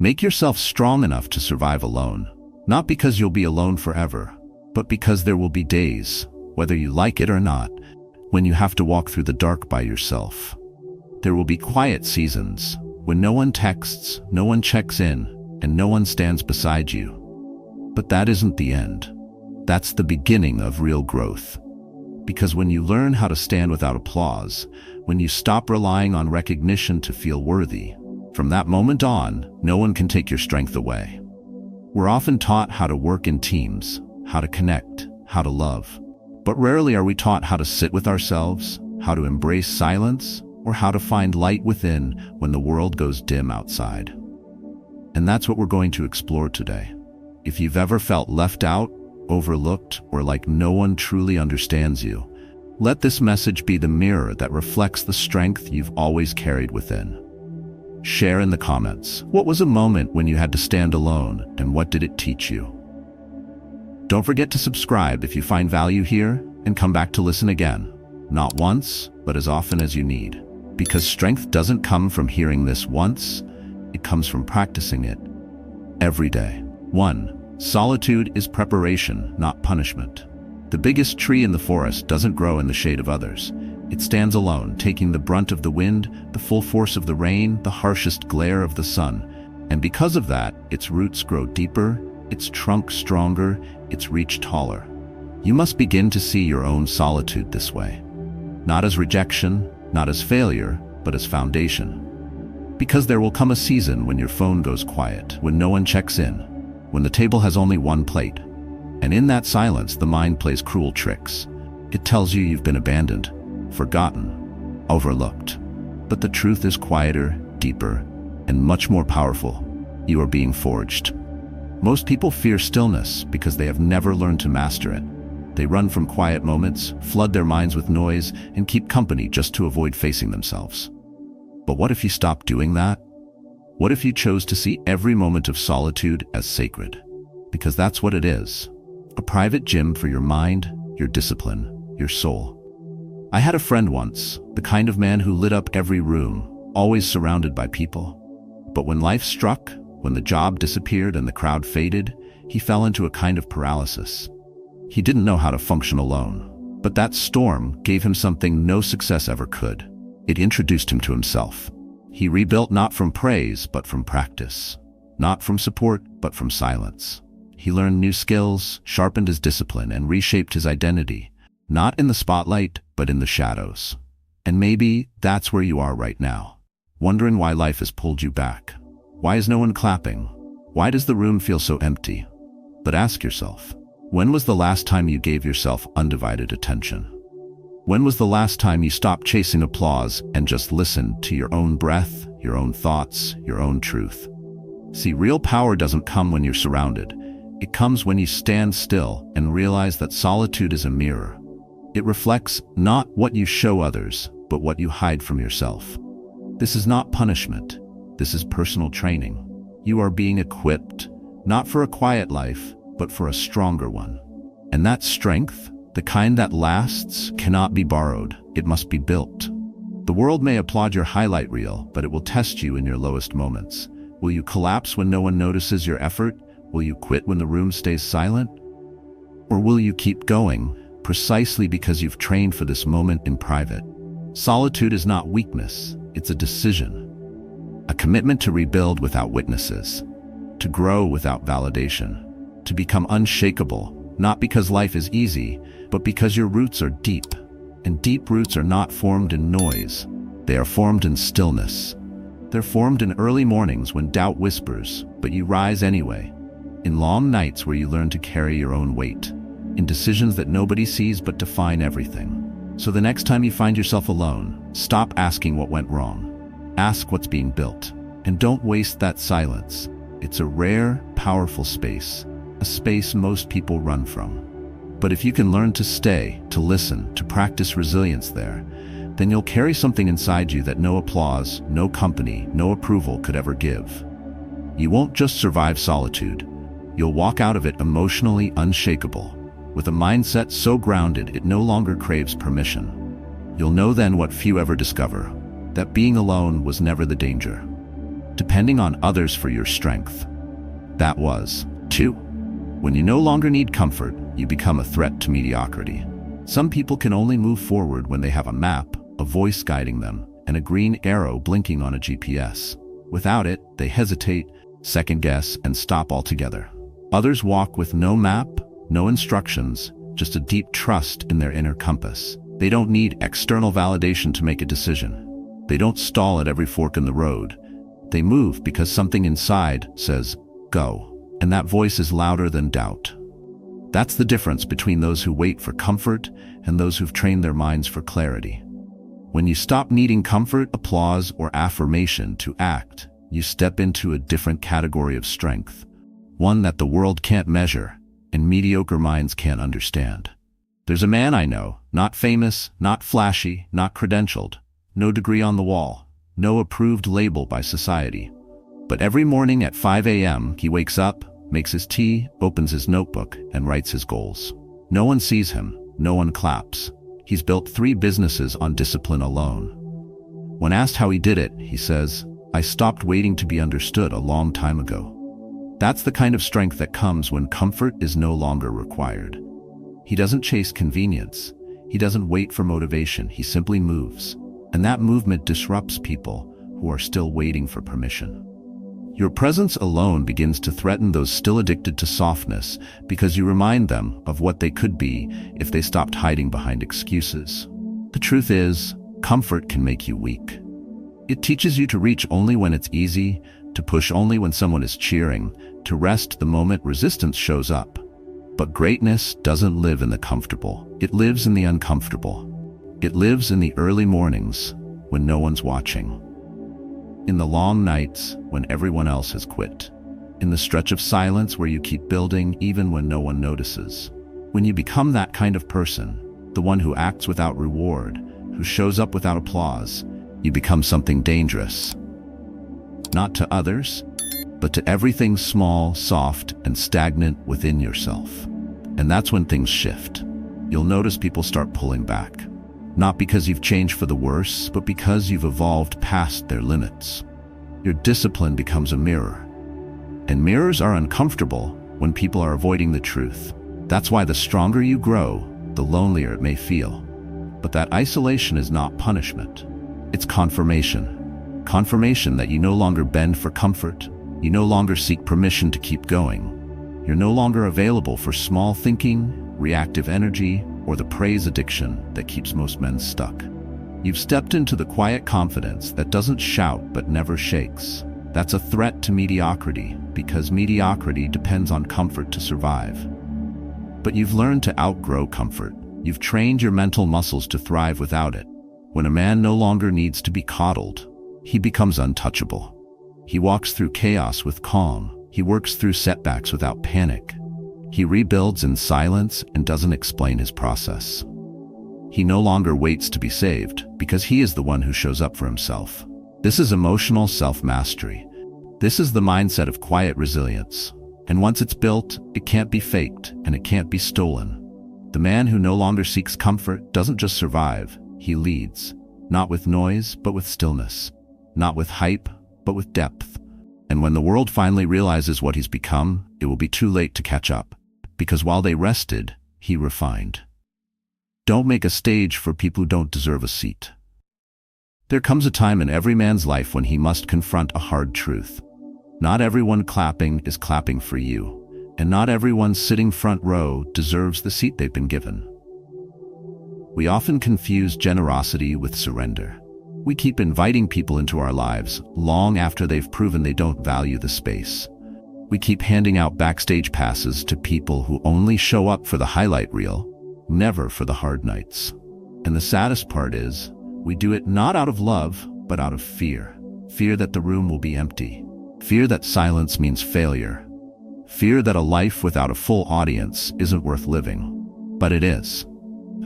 Make yourself strong enough to survive alone, not because you'll be alone forever, but because there will be days, whether you like it or not, when you have to walk through the dark by yourself. There will be quiet seasons, when no one texts, no one checks in, and no one stands beside you. But that isn't the end. That's the beginning of real growth. Because when you learn how to stand without applause, when you stop relying on recognition to feel worthy, from that moment on, no one can take your strength away. We're often taught how to work in teams, how to connect, how to love. But rarely are we taught how to sit with ourselves, how to embrace silence, or how to find light within when the world goes dim outside. And that's what we're going to explore today. If you've ever felt left out, overlooked, or like no one truly understands you, let this message be the mirror that reflects the strength you've always carried within. Share in the comments. What was a moment when you had to stand alone, and what did it teach you? Don't forget to subscribe if you find value here, and come back to listen again. Not once, but as often as you need. Because strength doesn't come from hearing this once, it comes from practicing it every day. 1. Solitude is preparation, not punishment. The biggest tree in the forest doesn't grow in the shade of others. It stands alone, taking the brunt of the wind, the full force of the rain, the harshest glare of the sun. And because of that, its roots grow deeper, its trunk stronger, its reach taller. You must begin to see your own solitude this way. Not as rejection, not as failure, but as foundation. Because there will come a season when your phone goes quiet, when no one checks in, when the table has only one plate. And in that silence, the mind plays cruel tricks. It tells you you've been abandoned, forgotten, overlooked. But the truth is quieter, deeper, and much more powerful. You are being forged. Most people fear stillness because they have never learned to master it. They run from quiet moments, flood their minds with noise, and keep company just to avoid facing themselves. But what if you stopped doing that? What if you chose to see every moment of solitude as sacred? Because that's what it is. A private gym for your mind, your discipline, your soul. I had a friend once, the kind of man who lit up every room, always surrounded by people. But when life struck, when the job disappeared and the crowd faded, he fell into a kind of paralysis. He didn't know how to function alone. But that storm gave him something no success ever could. It introduced him to himself. He rebuilt not from praise, but from practice. Not from support, but from silence. He learned new skills, sharpened his discipline, and reshaped his identity. Not in the spotlight, but in the shadows. And maybe that's where you are right now. Wondering why life has pulled you back. Why is no one clapping? Why does the room feel so empty? But ask yourself, when was the last time you gave yourself undivided attention? When was the last time you stopped chasing applause and just listened to your own breath, your own thoughts, your own truth? See, real power doesn't come when you're surrounded. It comes when you stand still and realize that solitude is a mirror. It reflects not what you show others, but what you hide from yourself. This is not punishment. This is personal training. You are being equipped, not for a quiet life, but for a stronger one. And that strength, the kind that lasts, cannot be borrowed. It must be built. The world may applaud your highlight reel, but it will test you in your lowest moments. Will you collapse when no one notices your effort? Will you quit when the room stays silent? Or will you keep going, precisely because you've trained for this moment in private? Solitude is not weakness, it's a decision. A commitment to rebuild without witnesses, to grow without validation, to become unshakable, not because life is easy, but because your roots are deep. And deep roots are not formed in noise. They are formed in stillness. They're formed in early mornings when doubt whispers, but you rise anyway. In long nights where you learn to carry your own weight. In decisions that nobody sees but define everything. So the next time you find yourself alone, stop asking what went wrong. Ask what's being built. And don't waste that silence. It's a rare, powerful space. A space most people run from. But if you can learn to stay, to listen, to practice resilience there, then you'll carry something inside you that no applause, no company, no approval could ever give. You won't just survive solitude. You'll walk out of it emotionally unshakable, with a mindset so grounded it no longer craves permission. You'll know then what few ever discover, that being alone was never the danger. depending on others for your strength. That was 2. When you no longer need comfort, you become a threat to mediocrity. Some people can only move forward when they have a map, a voice guiding them, and a green arrow blinking on a GPS. Without it, they hesitate, second guess, and stop altogether. Others walk with no map, no instructions, just a deep trust in their inner compass. They don't need external validation to make a decision. They don't stall at every fork in the road. They move because something inside says, go, and that voice is louder than doubt. That's the difference between those who wait for comfort and those who've trained their minds for clarity. When you stop needing comfort, applause, or affirmation to act, you step into a different category of strength, one that the world can't measure and mediocre minds can't understand. There's a man I know, not famous, not flashy, not credentialed, no degree on the wall, no approved label by society. But every morning at 5 a.m., he wakes up, makes his tea, opens his notebook, and writes his goals. No one sees him, no one claps. He's built 3 businesses on discipline alone. When asked how he did it, he says, "I stopped waiting to be understood a long time ago." That's the kind of strength that comes when comfort is no longer required. He doesn't chase convenience. He doesn't wait for motivation. He simply moves. And that movement disrupts people who are still waiting for permission. Your presence alone begins to threaten those still addicted to softness because you remind them of what they could be if they stopped hiding behind excuses. The truth is, comfort can make you weak. It teaches you to reach only when it's easy, to push only when someone is cheering, to rest the moment resistance shows up. But greatness doesn't live in the comfortable. It lives in the uncomfortable. It lives in the early mornings when no one's watching. In the long nights when everyone else has quit. In the stretch of silence where you keep building even when no one notices. When you become that kind of person, the one who acts without reward, who shows up without applause, you become something dangerous. Not to others, but to everything small, soft, and stagnant within yourself. And that's when things shift. You'll notice people start pulling back. Not because you've changed for the worse, but because you've evolved past their limits. Your discipline becomes a mirror. And mirrors are uncomfortable when people are avoiding the truth. That's why the stronger you grow, the lonelier it may feel. But that isolation is not punishment. It's confirmation. Confirmation that you no longer bend for comfort. You no longer seek permission to keep going. You're no longer available for small thinking, reactive energy, or the praise addiction that keeps most men stuck. You've stepped into the quiet confidence that doesn't shout but never shakes. That's a threat to mediocrity, because mediocrity depends on comfort to survive. But you've learned to outgrow comfort. You've trained your mental muscles to thrive without it. When a man no longer needs to be coddled, he becomes untouchable. He walks through chaos with calm. He works through setbacks without panic. He rebuilds in silence and doesn't explain his process. He no longer waits to be saved because he is the one who shows up for himself. This is emotional self-mastery. This is the mindset of quiet resilience. And once it's built, it can't be faked and it can't be stolen. The man who no longer seeks comfort doesn't just survive, he leads. Not with noise, but with stillness. Not with hype, but with depth. And when the world finally realizes what he's become, it will be too late to catch up. Because while they rested, he refined. Don't make a stage for people who don't deserve a seat. There comes a time in every man's life when he must confront a hard truth. Not everyone clapping is clapping for you, and not everyone sitting front row deserves the seat they've been given. We often confuse generosity with surrender. We keep inviting people into our lives long after they've proven they don't value the space. We keep handing out backstage passes to people who only show up for the highlight reel, never for the hard nights. And the saddest part is, we do it not out of love, but out of fear. Fear that the room will be empty. Fear that silence means failure. Fear that a life without a full audience isn't worth living. But it is.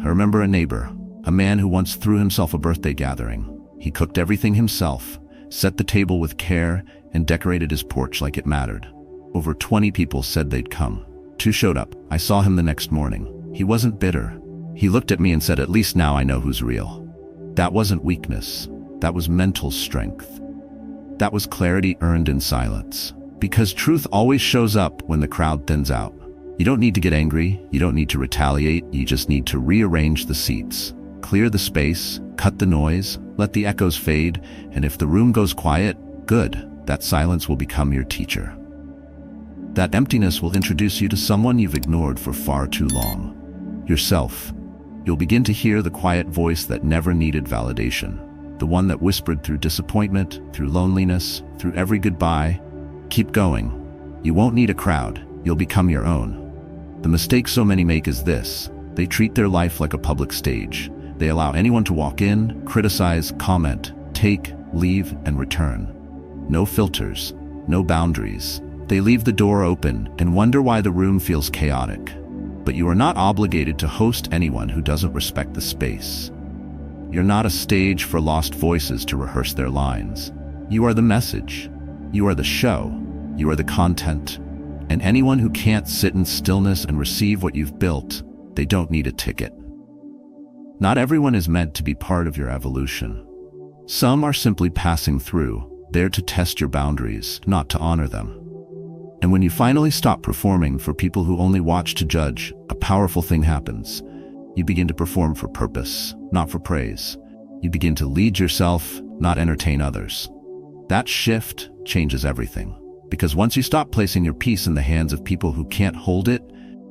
I remember a neighbor, a man who once threw himself a birthday gathering. He cooked everything himself, set the table with care, and decorated his porch like it mattered. Over 20 people said they'd come. 2 showed up. I saw him the next morning. He wasn't bitter. He looked at me and said, "At least now I know who's real." That wasn't weakness. That was mental strength. That was clarity earned in silence. Because truth always shows up when the crowd thins out. You don't need to get angry, you don't need to retaliate, you just need to rearrange the seats. Clear the space, cut the noise, let the echoes fade, and if the room goes quiet, good, that silence will become your teacher. That emptiness will introduce you to someone you've ignored for far too long. Yourself. You'll begin to hear the quiet voice that never needed validation. The one that whispered through disappointment, through loneliness, through every goodbye. Keep going. You won't need a crowd, you'll become your own. The mistake so many make is this: they treat their life like a public stage. They allow anyone to walk in, criticize, comment, take, leave, and return. No filters, no boundaries. They leave the door open and wonder why the room feels chaotic. But you are not obligated to host anyone who doesn't respect the space. You're not a stage for lost voices to rehearse their lines. You are the message. You are the show. You are the content. And anyone who can't sit in stillness and receive what you've built, they don't need a ticket. Not everyone is meant to be part of your evolution. Some are simply passing through, there to test your boundaries, not to honor them. And when you finally stop performing for people who only watch to judge, a powerful thing happens. You begin to perform for purpose, not for praise. You begin to lead yourself, not entertain others. That shift changes everything. Because once you stop placing your peace in the hands of people who can't hold it,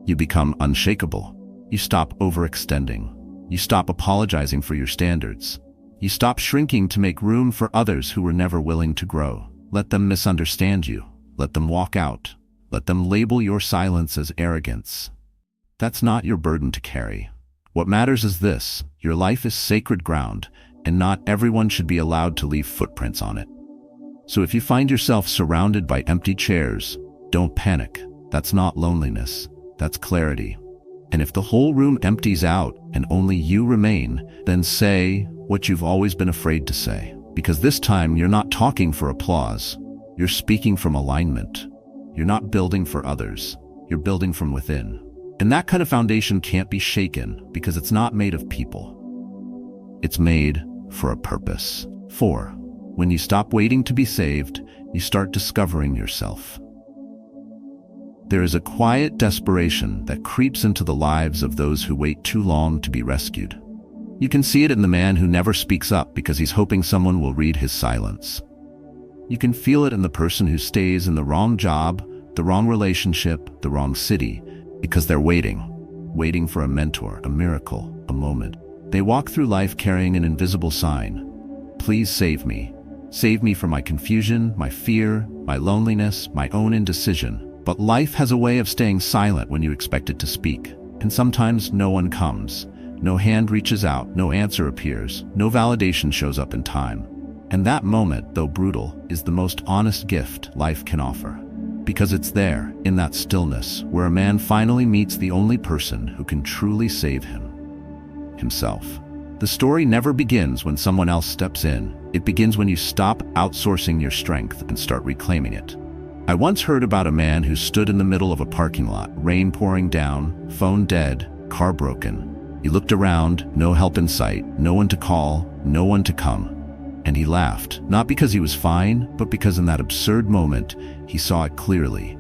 you become unshakable. You stop overextending. You stop apologizing for your standards. You stop shrinking to make room for others who were never willing to grow. Let them misunderstand you. Let them walk out. Let them label your silence as arrogance. That's not your burden to carry. What matters is this: your life is sacred ground, and not everyone should be allowed to leave footprints on it. So if you find yourself surrounded by empty chairs, don't panic. That's not loneliness, that's clarity. And if the whole room empties out and only you remain, then say what you've always been afraid to say. Because this time you're not talking for applause, you're speaking from alignment. You're not building for others, you're building from within. And that kind of foundation can't be shaken because it's not made of people. It's made for a purpose. 4. When you stop waiting to be saved, you start discovering yourself. There is a quiet desperation that creeps into the lives of those who wait too long to be rescued. You can see it in the man who never speaks up because he's hoping someone will read his silence. You can feel it in the person who stays in the wrong job, the wrong relationship, the wrong city, because they're waiting for a mentor, a miracle, a moment. They walk through life carrying an invisible sign. Please save me. Save me from my confusion, my fear, my loneliness, my own indecision. But life has a way of staying silent when you expect it to speak. And sometimes no one comes. No hand reaches out, no answer appears, no validation shows up in time. And that moment, though brutal, is the most honest gift life can offer. Because it's there, in that stillness, where a man finally meets the only person who can truly save him. Himself. The story never begins when someone else steps in. It begins when you stop outsourcing your strength and start reclaiming it. I once heard about a man who stood in the middle of a parking lot, rain pouring down, phone dead, car broken. He looked around, no help in sight, no one to call, no one to come. And he laughed, not because he was fine, but because in that absurd moment, he saw it clearly.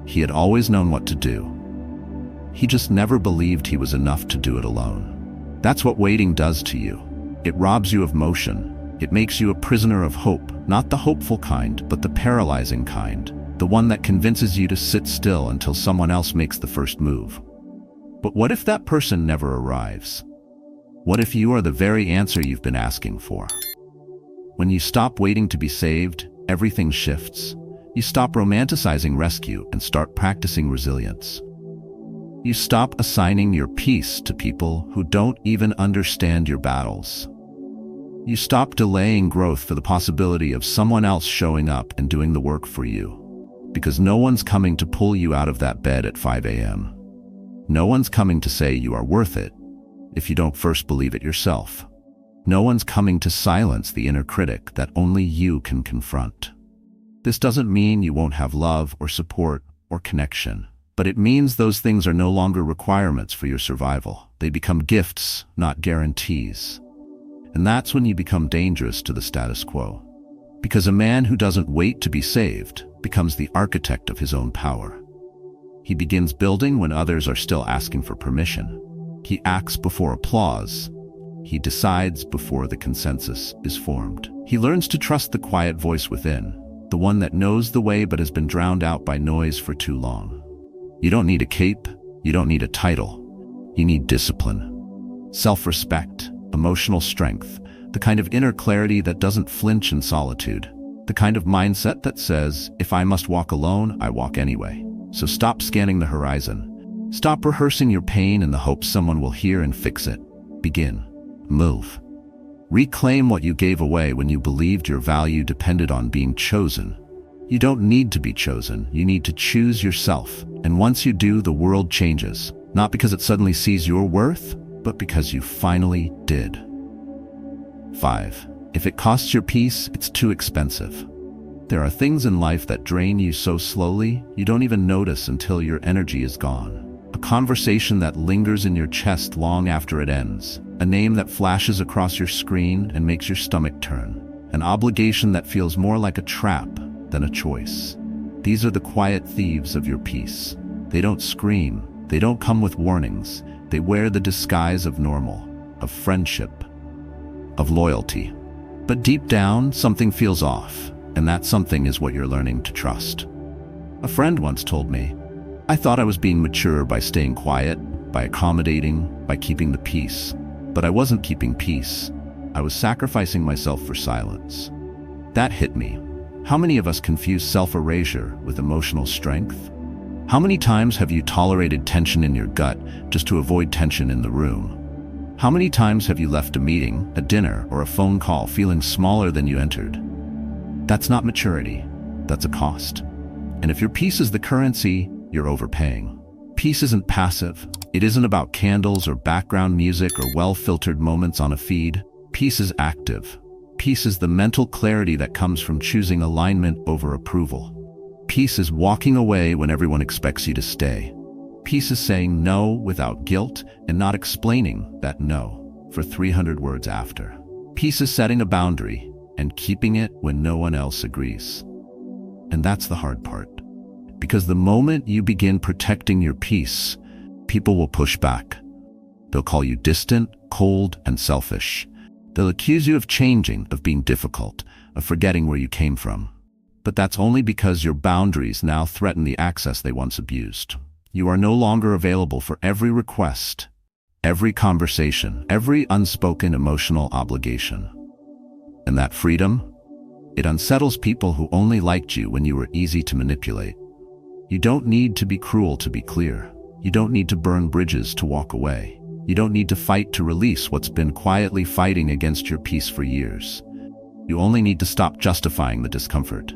He had always known what to do. He just never believed he was enough to do it alone. That's what waiting does to you. It robs you of motion. It makes you a prisoner of hope, not the hopeful kind, but the paralyzing kind, the one that convinces you to sit still until someone else makes the first move. But what if that person never arrives? What if you are the very answer you've been asking for? When you stop waiting to be saved, everything shifts. You stop romanticizing rescue and start practicing resilience. You stop assigning your peace to people who don't even understand your battles. You stop delaying growth for the possibility of someone else showing up and doing the work for you. Because no one's coming to pull you out of that bed at 5 a.m. No one's coming to say you are worth it if you don't first believe it yourself. No one's coming to silence the inner critic that only you can confront. This doesn't mean you won't have love or support or connection. But it means those things are no longer requirements for your survival. They become gifts, not guarantees. And that's when you become dangerous to the status quo. Because a man who doesn't wait to be saved becomes the architect of his own power. He begins building when others are still asking for permission. He acts before applause. He decides before the consensus is formed. He learns to trust the quiet voice within, the one that knows the way but has been drowned out by noise for too long. You don't need a cape. You don't need a title. You need discipline, self-respect, emotional strength, the kind of inner clarity that doesn't flinch in solitude, the kind of mindset that says, if I must walk alone, I walk anyway. So stop scanning the horizon. Stop rehearsing your pain in the hope someone will hear and fix it. Begin. Move. Reclaim what you gave away when you believed your value depended on being chosen. You don't need to be chosen. You need to choose yourself. And once you do, the world changes. Not because it suddenly sees your worth, but because you finally did. 5. If it costs your peace, it's too expensive. There are things in life that drain you so slowly, you don't even notice until your energy is gone. A conversation that lingers in your chest long after it ends. A name that flashes across your screen and makes your stomach turn. An obligation that feels more like a trap than a choice. These are the quiet thieves of your peace. They don't scream. They don't come with warnings. They wear the disguise of normal, of friendship, of loyalty. But deep down, something feels off, and that something is what you're learning to trust. A friend once told me, I thought I was being mature by staying quiet, by accommodating, by keeping the peace. But I wasn't keeping peace. I was sacrificing myself for silence. That hit me. How many of us confuse self-erasure with emotional strength? How many times have you tolerated tension in your gut just to avoid tension in the room? How many times have you left a meeting, a dinner, or a phone call feeling smaller than you entered? That's not maturity. That's a cost. And if your peace is the currency, you're overpaying. Peace isn't passive. It isn't about candles or background music or well-filtered moments on a feed. Peace is active. Peace is the mental clarity that comes from choosing alignment over approval. Peace is walking away when everyone expects you to stay. Peace is saying no without guilt and not explaining that no for 300 words after. Peace is setting a boundary and keeping it when no one else agrees. And that's the hard part. Because the moment you begin protecting your peace, people will push back. They'll call you distant, cold, and selfish. They'll accuse you of changing, of being difficult, of forgetting where you came from. But that's only because your boundaries now threaten the access they once abused. You are no longer available for every request, every conversation, every unspoken emotional obligation. And that freedom, it unsettles people who only liked you when you were easy to manipulate. You don't need to be cruel to be clear. You don't need to burn bridges to walk away. You don't need to fight to release what's been quietly fighting against your peace for years. You only need to stop justifying the discomfort.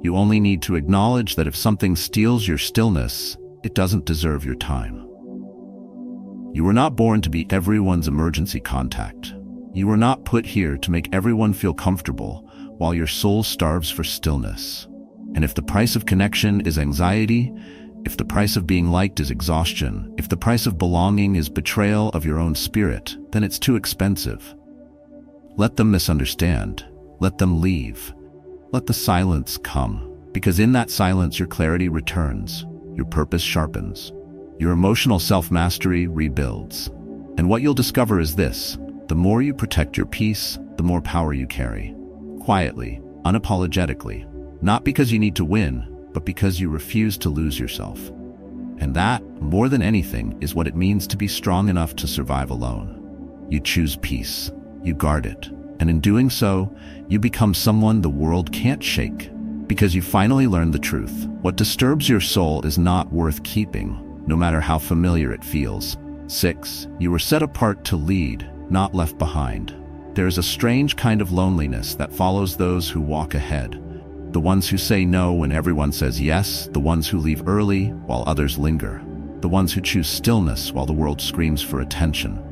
You only need to acknowledge that if something steals your stillness, it doesn't deserve your time. You were not born to be everyone's emergency contact. You were not put here to make everyone feel comfortable while your soul starves for stillness. And if the price of connection is anxiety, if the price of being liked is exhaustion, if the price of belonging is betrayal of your own spirit, then it's too expensive. Let them misunderstand. Let them leave. Let the silence come, because in that silence your clarity returns, your purpose sharpens, your emotional self-mastery rebuilds. And what you'll discover is this: the more you protect your peace, the more power you carry. Quietly, unapologetically, not because you need to win, but because you refuse to lose yourself. And that, more than anything, is what it means to be strong enough to survive alone. You choose peace, you guard it, and in doing so, you become someone the world can't shake, because you finally learn the truth. What disturbs your soul is not worth keeping, no matter how familiar it feels. 6. You were set apart to lead, not left behind. There is a strange kind of loneliness that follows those who walk ahead. The ones who say no when everyone says yes, the ones who leave early while others linger, the ones who choose stillness while the world screams for attention.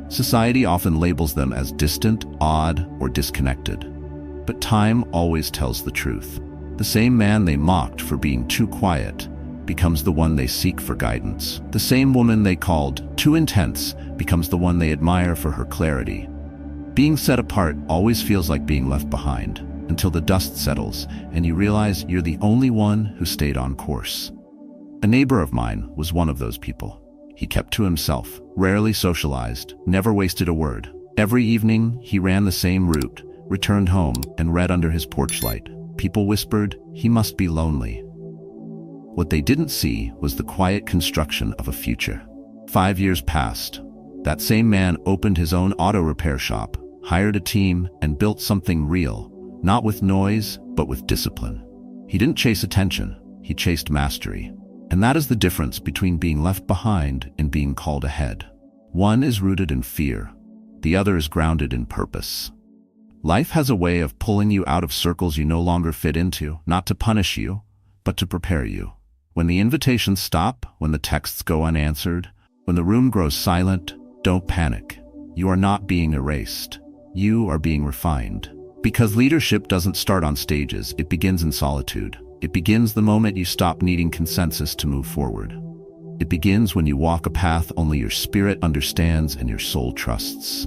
Society often labels them as distant, odd, or disconnected. But time always tells the truth. The same man they mocked for being too quiet becomes the one they seek for guidance. The same woman they called too intense becomes the one they admire for her clarity. Being set apart always feels like being left behind, until the dust settles and you realize you're the only one who stayed on course. A neighbor of mine was one of those people. He kept to himself, rarely socialized, never wasted a word. Every evening, he ran the same route, returned home, and read under his porch light. People whispered, he must be lonely. What they didn't see was the quiet construction of a future. 5 years passed. That same man opened his own auto repair shop, hired a team, and built something real, not with noise, but with discipline. He didn't chase attention, he chased mastery. And that is the difference between being left behind and being called ahead. One is rooted in fear, the other is grounded in purpose. Life has a way of pulling you out of circles you no longer fit into, not to punish you, but to prepare you. When the invitations stop, when the texts go unanswered, when the room grows silent, don't panic. You are not being erased. You are being refined. Because leadership doesn't start on stages, it begins in solitude. It begins the moment you stop needing consensus to move forward. It begins when you walk a path only your spirit understands and your soul trusts.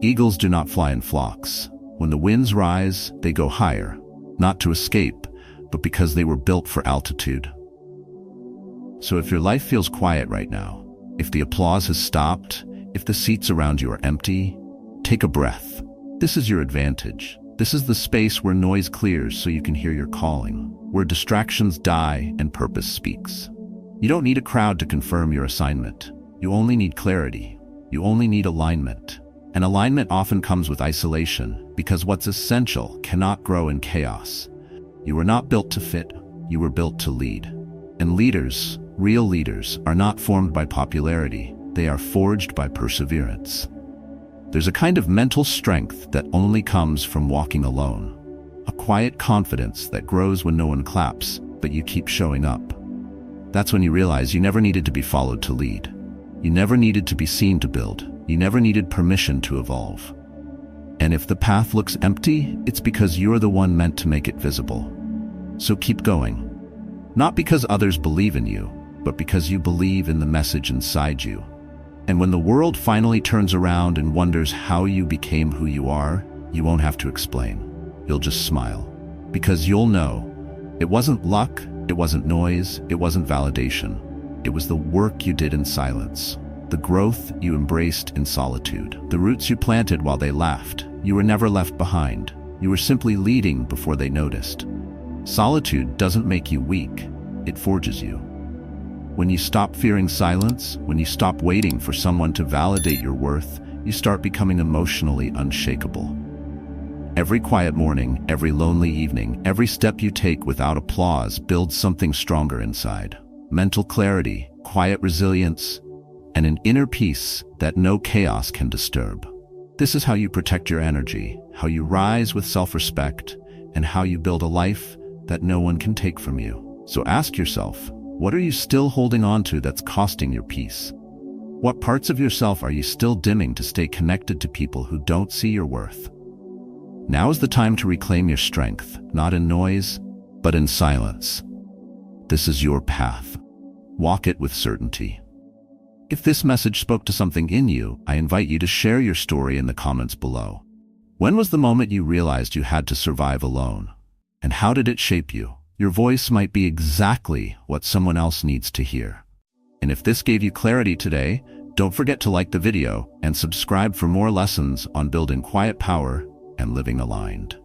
Eagles do not fly in flocks. When the winds rise, they go higher, not to escape, but because they were built for altitude. So if your life feels quiet right now, if the applause has stopped, if the seats around you are empty, take a breath. This is your advantage. This is the space where noise clears so you can hear your calling, where distractions die and purpose speaks. You don't need a crowd to confirm your assignment. You only need clarity. You only need alignment. And alignment often comes with isolation, because what's essential cannot grow in chaos. You were not built to fit, you were built to lead. And leaders, real leaders, are not formed by popularity, they are forged by perseverance. There's a kind of mental strength that only comes from walking alone. A quiet confidence that grows when no one claps, but you keep showing up. That's when you realize you never needed to be followed to lead. You never needed to be seen to build. You never needed permission to evolve. And if the path looks empty, it's because you're the one meant to make it visible. So keep going. Not because others believe in you, but because you believe in the message inside you. And when the world finally turns around and wonders how you became who you are, you won't have to explain. You'll just smile. Because you'll know, it wasn't luck, it wasn't noise, it wasn't validation. It was the work you did in silence. The growth you embraced in solitude. The roots you planted while they laughed. You were never left behind. You were simply leading before they noticed. Solitude doesn't make you weak, it forges you. When you stop fearing silence, when you stop waiting for someone to validate your worth, you start becoming emotionally unshakable. Every quiet morning, every lonely evening, every step you take without applause builds something stronger inside. Mental clarity, quiet resilience, and an inner peace that no chaos can disturb. This is how you protect your energy, how you rise with self-respect, and how you build a life that no one can take from you. So ask yourself, what are you still holding on to that's costing your peace? What parts of yourself are you still dimming to stay connected to people who don't see your worth? Now is the time to reclaim your strength, not in noise, but in silence. This is your path. Walk it with certainty. If this message spoke to something in you, I invite you to share your story in the comments below. When was the moment you realized you had to survive alone? And how did it shape you? Your voice might be exactly what someone else needs to hear. And if this gave you clarity today, don't forget to like the video and subscribe for more lessons on building quiet power and living aligned.